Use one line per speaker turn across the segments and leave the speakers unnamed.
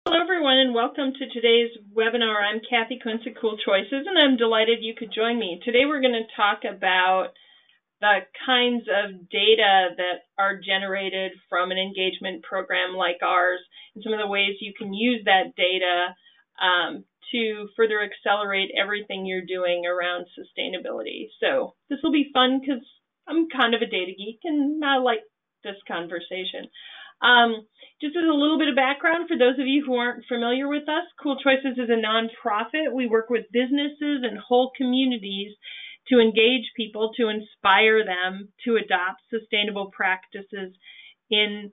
Hello, everyone, and welcome to today's webinar. I'm Kathy Kuntz at Cool Choices, and I'm delighted you could join me. Today we're going to talk about the kinds of data that are generated from an engagement program like ours, and some of the ways you can use that data to further accelerate everything you're doing around sustainability. So this will be fun because I'm kind of a data geek, and I like this conversation. Just as a little bit of background for those of you who aren't familiar with us, Cool Choices is a nonprofit. We work with businesses and whole communities to engage people, to inspire them to adopt sustainable practices in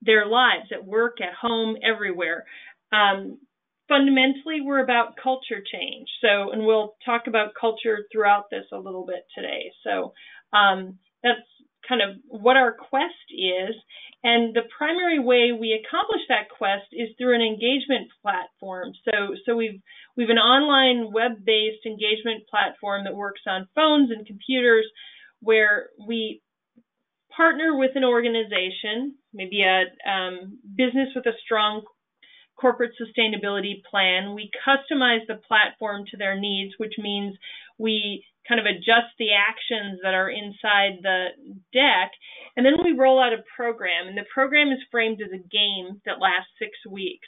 their lives, at work, at home, everywhere. Fundamentally, we're about culture change. And we'll talk about culture throughout this a little bit today. So that's kind of what our quest is. And the primary way we accomplish that quest is through an engagement platform. So we've an online web-based engagement platform that works on phones and computers, where we partner with an organization, maybe a business with a strong corporate sustainability plan. We customize the platform to their needs, which means we kind of adjust the actions that are inside the deck, and then we roll out a program. And the program is framed as a game that lasts 6 weeks,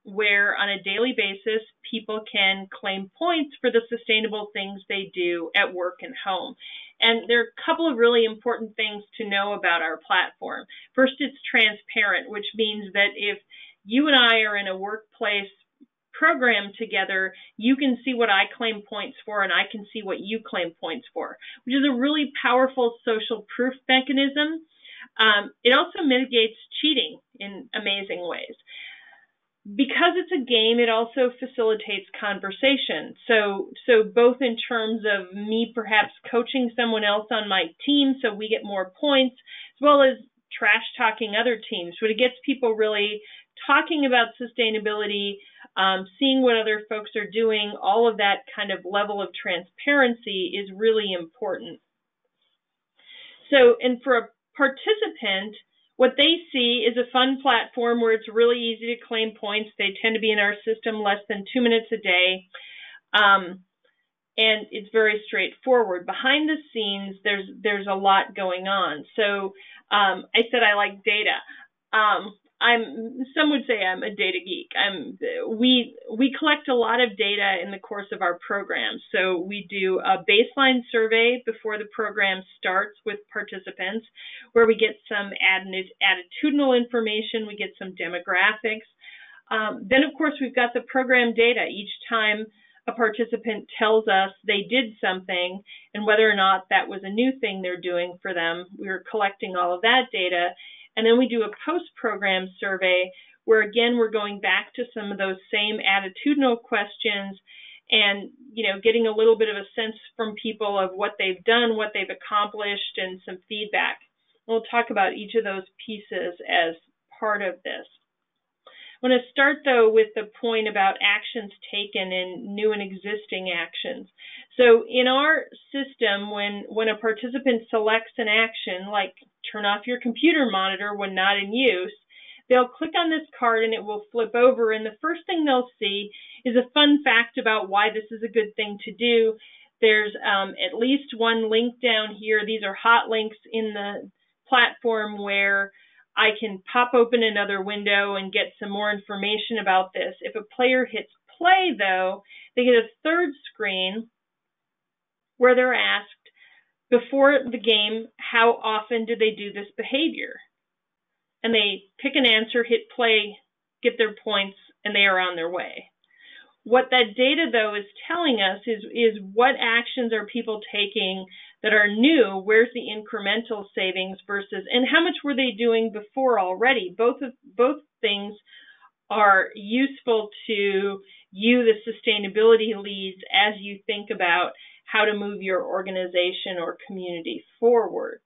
where on a daily basis, people can claim points for the sustainable things they do at work and home. And there are a couple of really important things to know about our platform. First, it's transparent, which means that if you and I are in a workplace program together, you can see what I claim points for, and I can see what you claim points for, which is a really powerful social proof mechanism. It also mitigates cheating in amazing ways. Because it's a game, it also facilitates conversation. So both in terms of me perhaps coaching someone else on my team so we get more points, as well as trash talking other teams, but it gets people really talking about sustainability, seeing what other folks are doing. All of that kind of level of transparency is really important. So, and for a participant, what they see is a fun platform where it's really easy to claim points. They tend to be in our system less than 2 minutes a day. And it's very straightforward. Behind the scenes, there's a lot going on. So I said I like data. Some would say I'm a data geek. We collect a lot of data in the course of our program. So we do a baseline survey before the program starts with participants, where we get some attitudinal information, we get some demographics. Then, of course, we've got the program data. Each time a participant tells us they did something and whether or not that was a new thing they're doing for them, we're collecting all of that data. And then we do a post-program survey where, again, we're going back to some of those same attitudinal questions and, getting a little bit of a sense from people of what they've done, what they've accomplished, and some feedback. We'll talk about each of those pieces as part of this. I want to start, though, with the point about actions taken and new and existing actions. So in our system, when a participant selects an action, like turn off your computer monitor when not in use, they'll click on this card and it will flip over, and the first thing they'll see is a fun fact about why this is a good thing to do. There's at least one link down here. These are hot links in the platform where I can pop open another window and get some more information about this. If a player hits play, though, they get a third screen where they're asked before the game, how often do they do this behavior? And they pick an answer, hit play, get their points, and they are on their way. What that data, though, is telling us is what actions are people taking that are new, where's the incremental savings versus, and how much were they doing before already? Both things are useful to you, the sustainability leads, as you think about how to move your organization or community forward.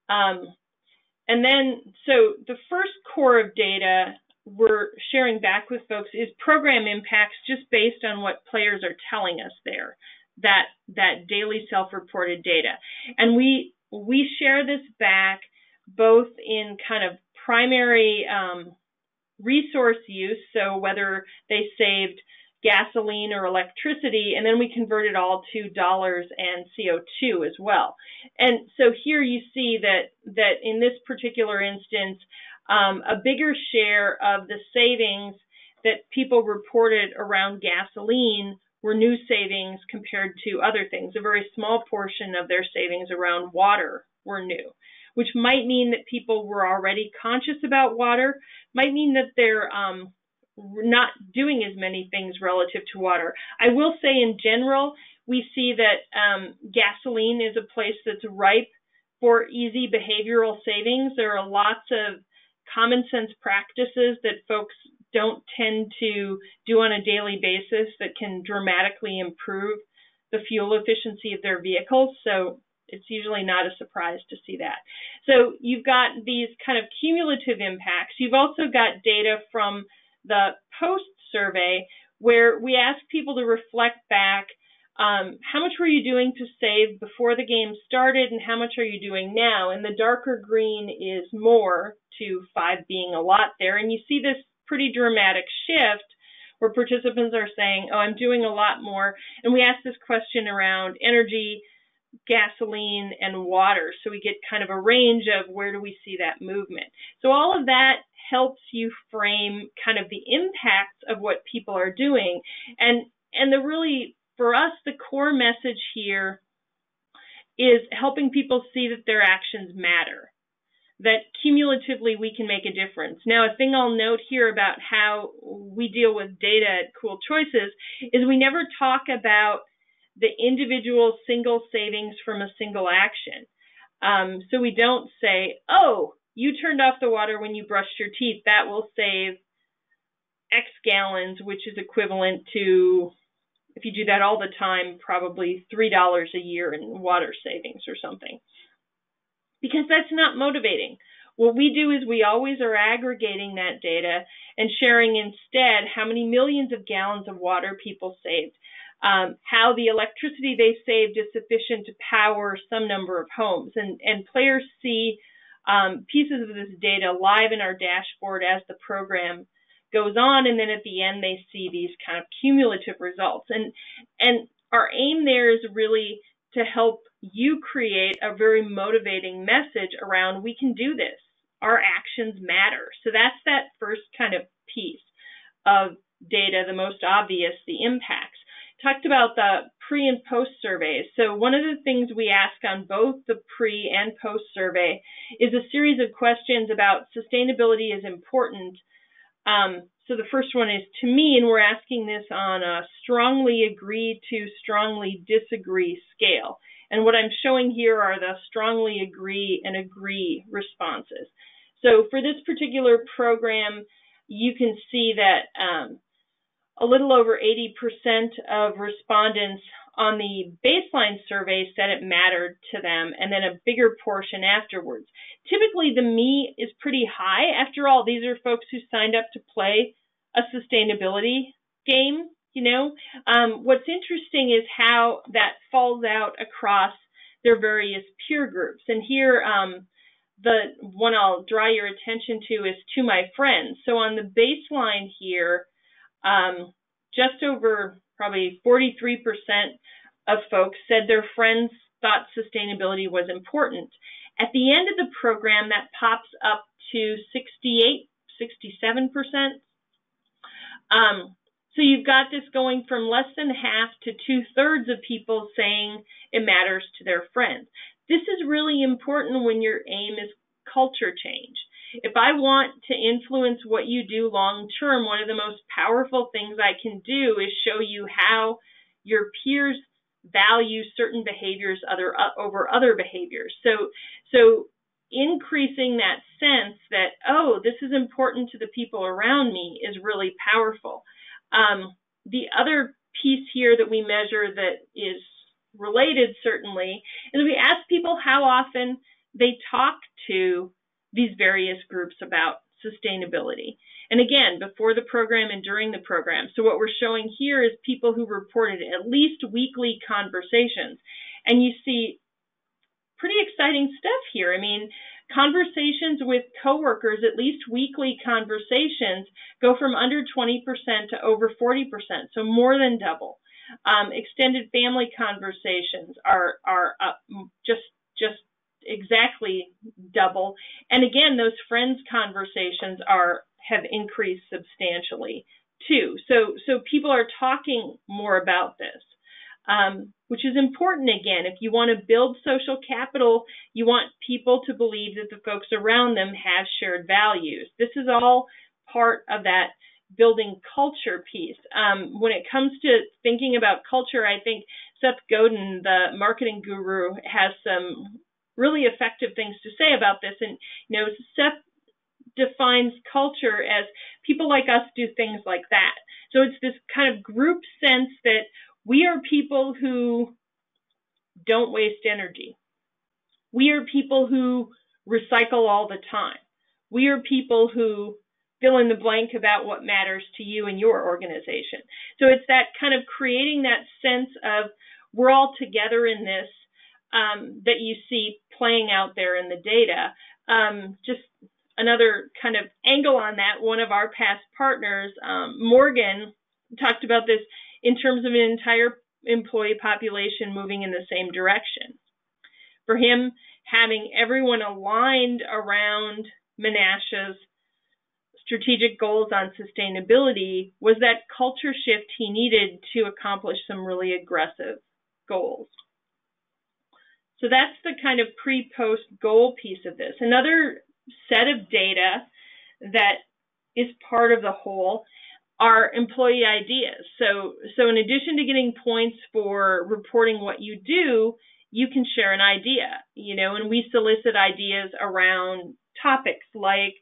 And then, so the first core of data we're sharing back with folks is program impacts, just based on what players are telling us there, that daily self-reported data. And we share this back both in kind of primary resource use, so whether they saved gasoline or electricity, and then we convert it all to dollars and CO2 as well. And so here you see that in this particular instance, a bigger share of the savings that people reported around gasoline were new savings compared to other things. A very small portion of their savings around water were new, which might mean that people were already conscious about water, might mean that they're not doing as many things relative to water. I will say in general, we see that gasoline is a place that's ripe for easy behavioral savings. There are lots of common sense practices that folks don't tend to do on a daily basis that can dramatically improve the fuel efficiency of their vehicles. So it's usually not a surprise to see that. So you've got these kind of cumulative impacts. You've also got data from the post survey where we ask people to reflect back, how much were you doing to save before the game started and how much are you doing now? And the darker green is more, to 5 being a lot there. And you see this pretty dramatic shift where participants are saying, oh, I'm doing a lot more. And we ask this question around energy, gasoline, and water. So we get kind of a range of where do we see that movement. So all of that helps you frame kind of the impacts of what people are doing. And the really, for us, the core message here is helping people see that their actions matter, that cumulatively we can make a difference. Now, a thing I'll note here about how we deal with data at Cool Choices is we never talk about the individual single savings from a single action. So we don't say, oh, you turned off the water when you brushed your teeth. That will save X gallons, which is equivalent to, if you do that all the time, probably $3 a year in water savings or something. Because that's not motivating. What we do is we always are aggregating that data and sharing instead how many millions of gallons of water people saved, how the electricity they saved is sufficient to power some number of homes. And players see pieces of this data live in our dashboard as the program goes on, and then at the end they see these kind of cumulative results. And our aim there is really to help you create a very motivating message around we can do this. Our actions matter. So that's that first kind of piece of data, the most obvious, the impacts. Talked about the pre and post surveys. So one of the things we ask on both the pre and post survey is a series of questions about sustainability is important. So the first one is to me, and we're asking this on a strongly agree to strongly disagree scale. And what I'm showing here are the strongly agree and agree responses. So for this particular program, you can see that a little over 80% of respondents on the baseline survey said it mattered to them, and then a bigger portion afterwards. Typically, the me is pretty high. After all, these are folks who signed up to play a sustainability game, you know. What's interesting is how that falls out across their various peer groups. And here, the one I'll draw your attention to is to my friends. So on the baseline here, just over probably 43% of folks said their friends thought sustainability was important. At the end of the program, that pops up to 68, 67%. So you've got this going from less than half to 2/3 of people saying it matters to their friends. This is really important when your aim is culture change. If I want to influence what you do long term, one of the most powerful things I can do is show you how your peers value certain behaviors over other behaviors. So increasing that sense that, oh, this is important to the people around me is really powerful. The other piece here that we measure that is related, certainly, is we ask people how often they talk to these various groups about sustainability. And again, before the program and during the program. So what we're showing here is people who reported at least weekly conversations. And you see pretty exciting stuff here. I mean, Conversations with coworkers, at least weekly conversations, go from under 20% to over 40%, so more than double. Extended family conversations are up just exactly double. And again, those friends conversations have increased substantially too. So people are talking more about this, which is important. Again, if you want to build social capital, you want people to believe that the folks around them have shared values. This is all part of that building culture piece. When it comes to thinking about culture, I think Seth Godin, the marketing guru, has some really effective things to say about this. And, Seth defines culture as people like us do things like that. So it's this kind of group sense that we are people who don't waste energy. We are people who recycle all the time. We are people who fill in the blank about what matters to you and your organization. So it's that kind of creating that sense of we're all together in this that you see playing out there in the data. Just another kind of angle on that, one of our past partners, Morgan, talked about this in terms of an entire employee population moving in the same direction. For him, having everyone aligned around Menasha's strategic goals on sustainability was that culture shift he needed to accomplish some really aggressive goals. So that's the kind of pre-post goal piece of this. Another set of data that is part of the whole are employee ideas. So in addition to getting points for reporting what you do, you can share an idea, and we solicit ideas around topics like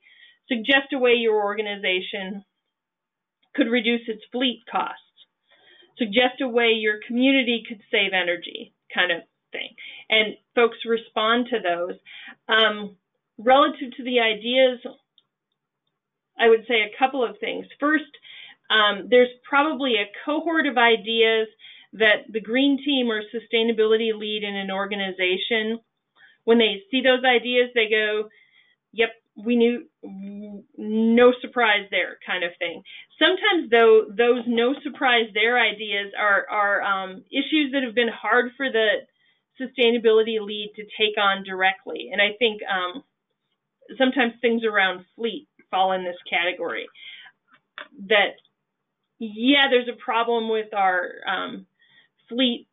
suggest a way your organization could reduce its fleet costs, suggest a way your community could save energy, kind of thing. And folks respond to those. Relative to the ideas, I would say a couple of things. First, there's probably a cohort of ideas that the green team or sustainability lead in an organization, when they see those ideas, they go, yep, we knew, no surprise there, kind of thing. Sometimes, though, those no surprise there ideas are issues that have been hard for the sustainability lead to take on directly. And I think sometimes things around fleet fall in this category. That, yeah, there's a problem with our fleet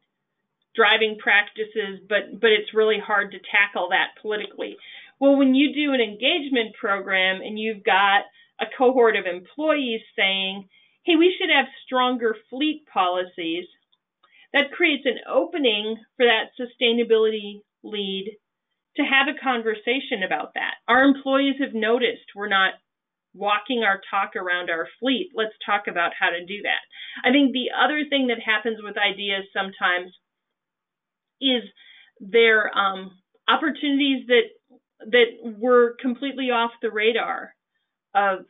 driving practices, but it's really hard to tackle that politically. Well, when you do an engagement program and you've got a cohort of employees saying, hey, we should have stronger fleet policies, that creates an opening for that sustainability lead to have a conversation about that. Our employees have noticed we're not walking our talk around our fleet. Let's talk about how to do that. I think the other thing that happens with ideas sometimes is there opportunities that were completely off the radar of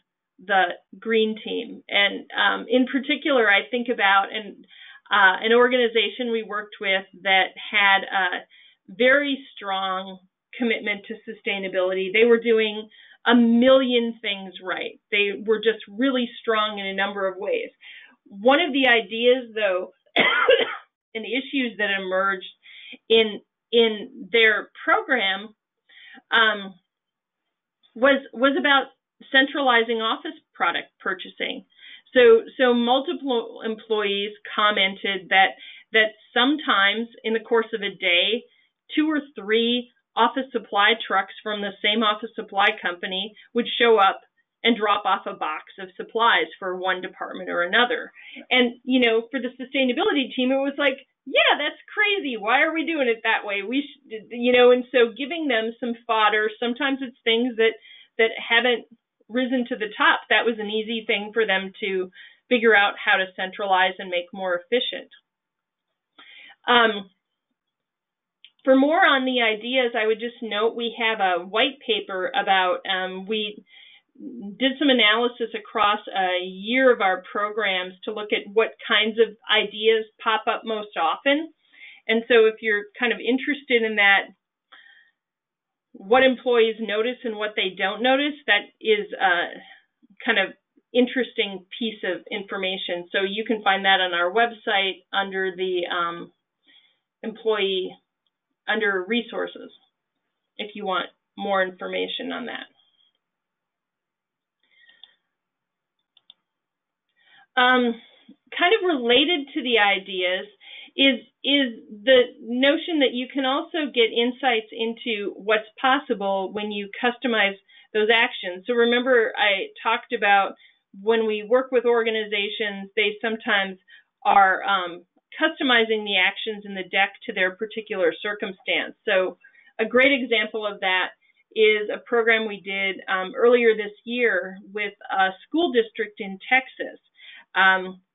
the green team. And in particular, I think about an organization we worked with that had a very strong commitment to sustainability. They were doing a million things right. They were just really strong in a number of ways. One of the ideas, though, and issues that emerged in their program was about centralizing office product purchasing. So multiple employees commented that sometimes in the course of a day, 2 or 3 office supply trucks from the same office supply company would show up and drop off a box of supplies for one department or another. And, for the sustainability team, it was like, yeah, that's crazy. Why are we doing it that way? We should, and so giving them some fodder, sometimes it's things that haven't risen to the top. That was an easy thing for them to figure out how to centralize and make more efficient. For more on the ideas, I would just note we have a white paper about, we did some analysis across a year of our programs to look at what kinds of ideas pop up most often. And so if you're kind of interested in that, what employees notice and what they don't notice, that is a kind of interesting piece of information. So you can find that on our website under the employee, under resources, if you want more information on that. Kind of related to the ideas is the notion that you can also get insights into what's possible when you customize those actions. So remember, I talked about when we work with organizations, they sometimes are customizing the actions in the deck to their particular circumstance. So a great example of that is a program we did earlier this year with a school district in Texas,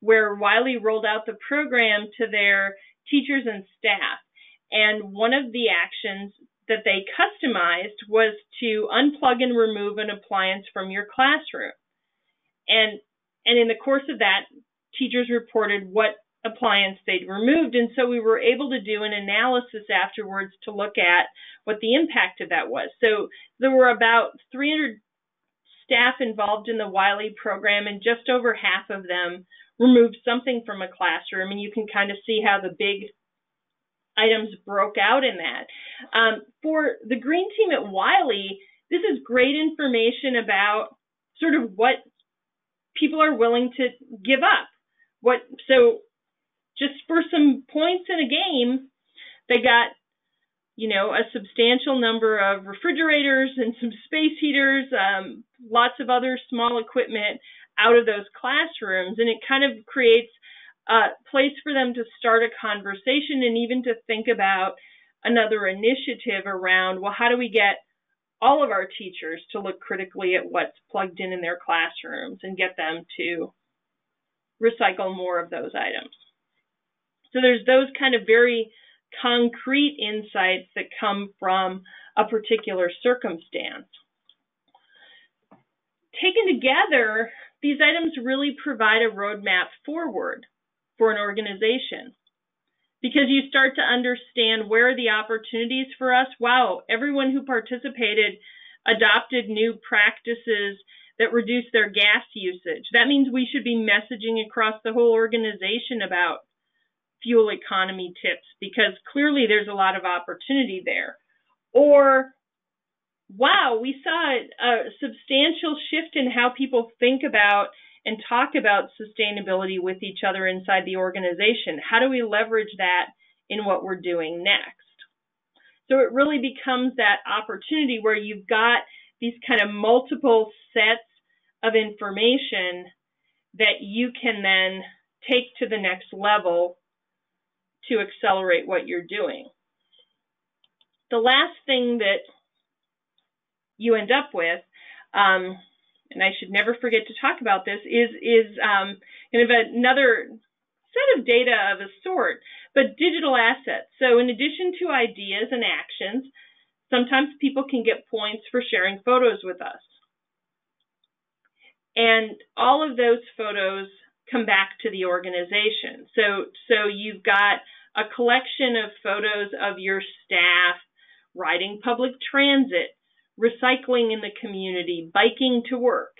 where Wylie rolled out the program to their teachers and staff. And one of the actions that they customized was to unplug and remove an appliance from your classroom. And in the course of that, teachers reported what appliance they'd removed. And so we were able to do an analysis afterwards to look at what the impact of that was. So there were about 300 staff involved in the Wylie program, and just over half of them removed something from a classroom. And you can kind of see how the big items broke out in that. For the green team at Wylie, this is great information about sort of what people are willing to give up. So just for some points in a game, they got, a substantial number of refrigerators and some space heaters, lots of other small equipment out of those classrooms. And it kind of creates a place for them to start a conversation and even to think about another initiative around, well, how do we get all of our teachers to look critically at what's plugged in their classrooms and get them to recycle more of those items. So there's those kind of very concrete insights that come from a particular circumstance. Taken together, these items really provide a roadmap forward for an organization, because you start to understand where are the opportunities for us. Wow, everyone who participated adopted new practices that reduce their gas usage. That means we should be messaging across the whole organization about fuel economy tips, because clearly there's a lot of opportunity there. Or, wow, we saw a substantial shift in how people think about and talk about sustainability with each other inside the organization. How do we leverage that in what we're doing next? So it really becomes that opportunity where you've got these kind of multiple sets of information that you can then take to the next level to accelerate what you're doing. The last thing that you end up with, and I should never forget to talk about this, is kind of another set of data of a sort, but digital assets. So in addition to ideas and actions, sometimes people can get points for sharing photos with us. And all of those photos come back to the organization. So you've got a collection of photos of your staff riding public transit, recycling in the community, biking to work,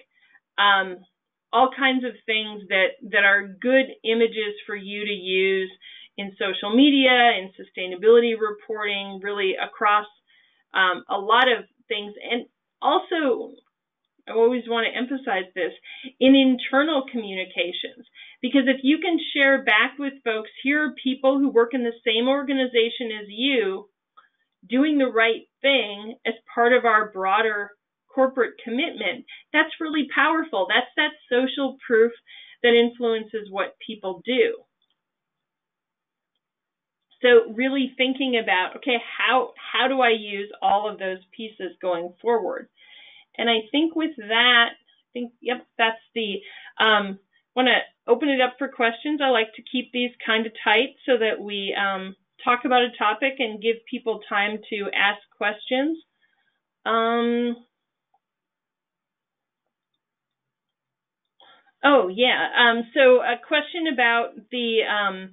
all kinds of things that are good images for you to use in social media, in sustainability reporting, really across a lot of things. And also, I always want to emphasize this, in internal communications, because if you can share back with folks, here are people who work in the same organization as you, doing the right thing as part of our broader corporate commitment, that's really powerful. That's that social proof that influences what people do. So really thinking about, okay, how do I use all of those pieces going forward? And I think with that, yep, that's the, want to open it up for questions. I like to keep these kind of tight so that we talk about a topic and give people time to ask questions. Oh, yeah. So a question about the,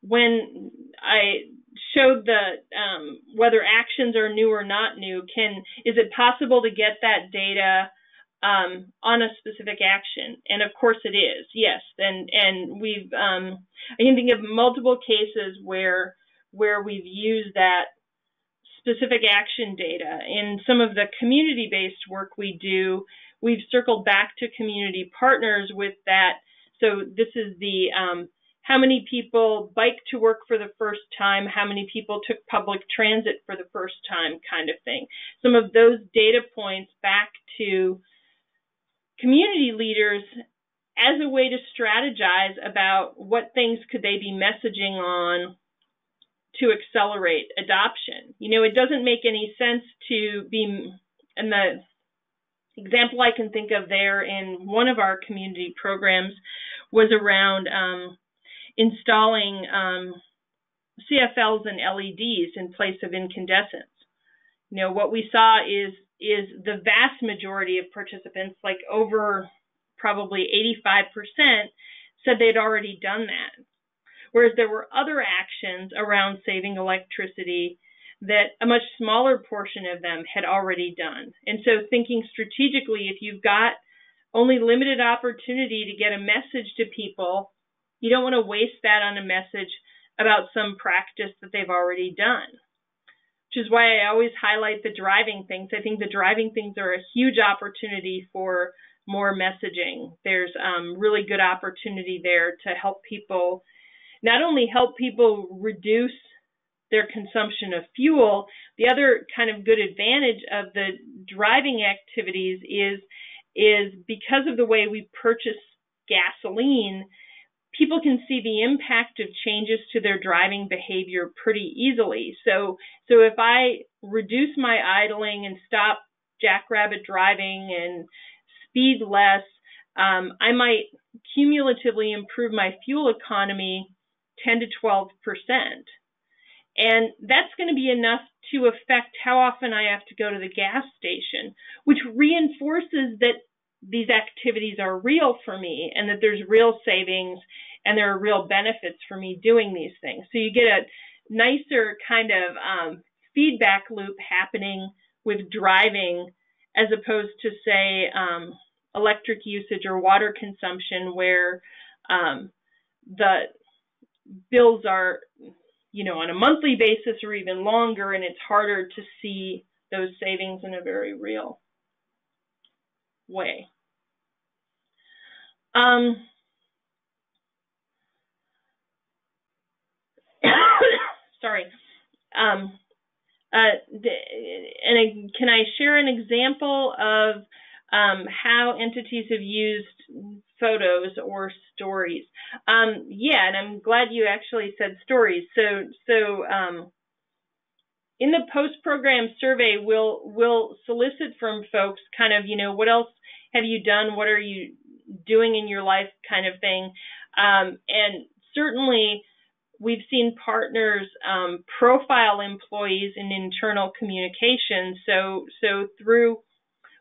when I show the whether actions are new or not new. Is it possible to get that data on a specific action? And of course it is, yes. And we've I can think of multiple cases where we've used that specific action data. In some of the community-based work we do, we've circled back to community partners with that. So this is the how many people bike to work for the first time, how many people took public transit for the first time kind of thing. Some of those data points back to community leaders as a way to strategize about what things could they be messaging on to accelerate adoption. It doesn't make any sense to be, and the example I can think of there in one of our community programs was around installing CFLs and LEDs in place of incandescents. What we saw is the vast majority of participants, like over probably 85%, said they'd already done that. Whereas there were other actions around saving electricity that a much smaller portion of them had already done. And so thinking strategically, if you've got only limited opportunity to get a message to people, you don't want to waste that on a message about some practice that they've already done. Which is why I always highlight the driving things. I think the driving things are a huge opportunity for more messaging. There's really good opportunity there to help people, not only help people reduce their consumption of fuel, the other kind of good advantage of the driving activities is because of the way we purchase gasoline, people can see the impact of changes to their driving behavior pretty easily. So if I reduce my idling and stop jackrabbit driving and speed less, I might cumulatively improve my fuel economy 10 to 12%. And that's going to be enough to affect how often I have to go to the gas station, which reinforces that these activities are real for me and that there's real savings and there are real benefits for me doing these things. So you get a nicer kind of feedback loop happening with driving as opposed to, say, electric usage or water consumption where the bills are, on a monthly basis or even longer, and it's harder to see those savings in a very real way. Sorry. And can I share an example of how entities have used photos or stories? Yeah, and I'm glad you actually said stories. So in the post-program survey, we'll solicit from folks kind of, what else have you done? What are you doing in your life kind of thing? And certainly we've seen partners profile employees in internal communication. So through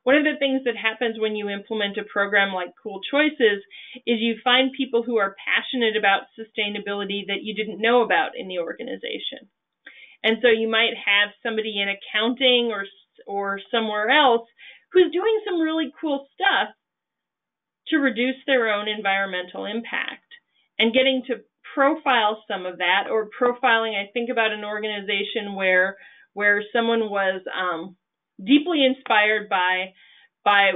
one of the things that happens when you implement a program like Cool Choices is you find people who are passionate about sustainability that you didn't know about in the organization. And so you might have somebody in accounting or somewhere else who's doing some really cool stuff to reduce their own environmental impact. And getting to profile some of that, or profiling, I think about an organization where someone was deeply inspired by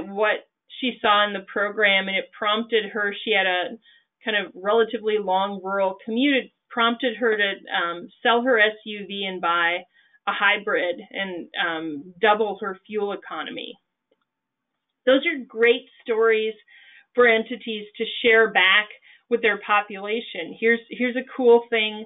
what she saw in the program, and it prompted her, she had a kind of relatively long rural commute, it prompted her to sell her SUV and buy a hybrid and double her fuel economy. Those are great stories for entities to share back with their population. Here's a cool thing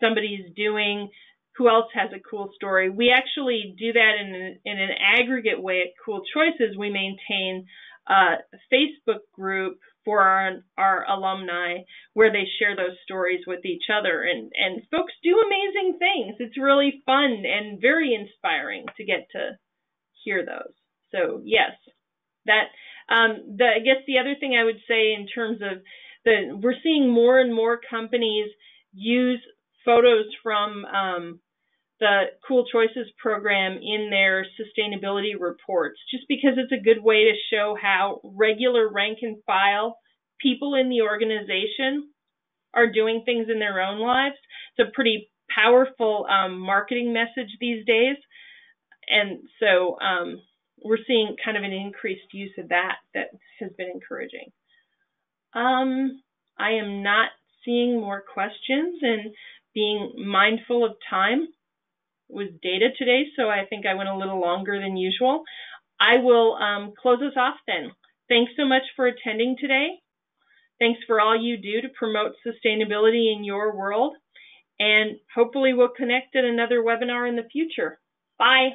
somebody's doing. Who else has a cool story? We actually do that in an aggregate way at Cool Choices. We maintain a Facebook group for our alumni where they share those stories with each other. And folks do amazing things. It's really fun and very inspiring to get to hear those. So yes, that I guess the other thing I would say in terms of we're seeing more and more companies use photos from the Cool Choices program in their sustainability reports, just because it's a good way to show how regular rank and file people in the organization are doing things in their own lives. It's a pretty powerful marketing message these days. And so we're seeing kind of an increased use of that has been encouraging. I am not seeing more questions, and being mindful of time was data today, so I think I went a little longer than usual. I will close us off then. Thanks so much for attending today. Thanks for all you do to promote sustainability in your world, and hopefully we'll connect at another webinar in the future. Bye.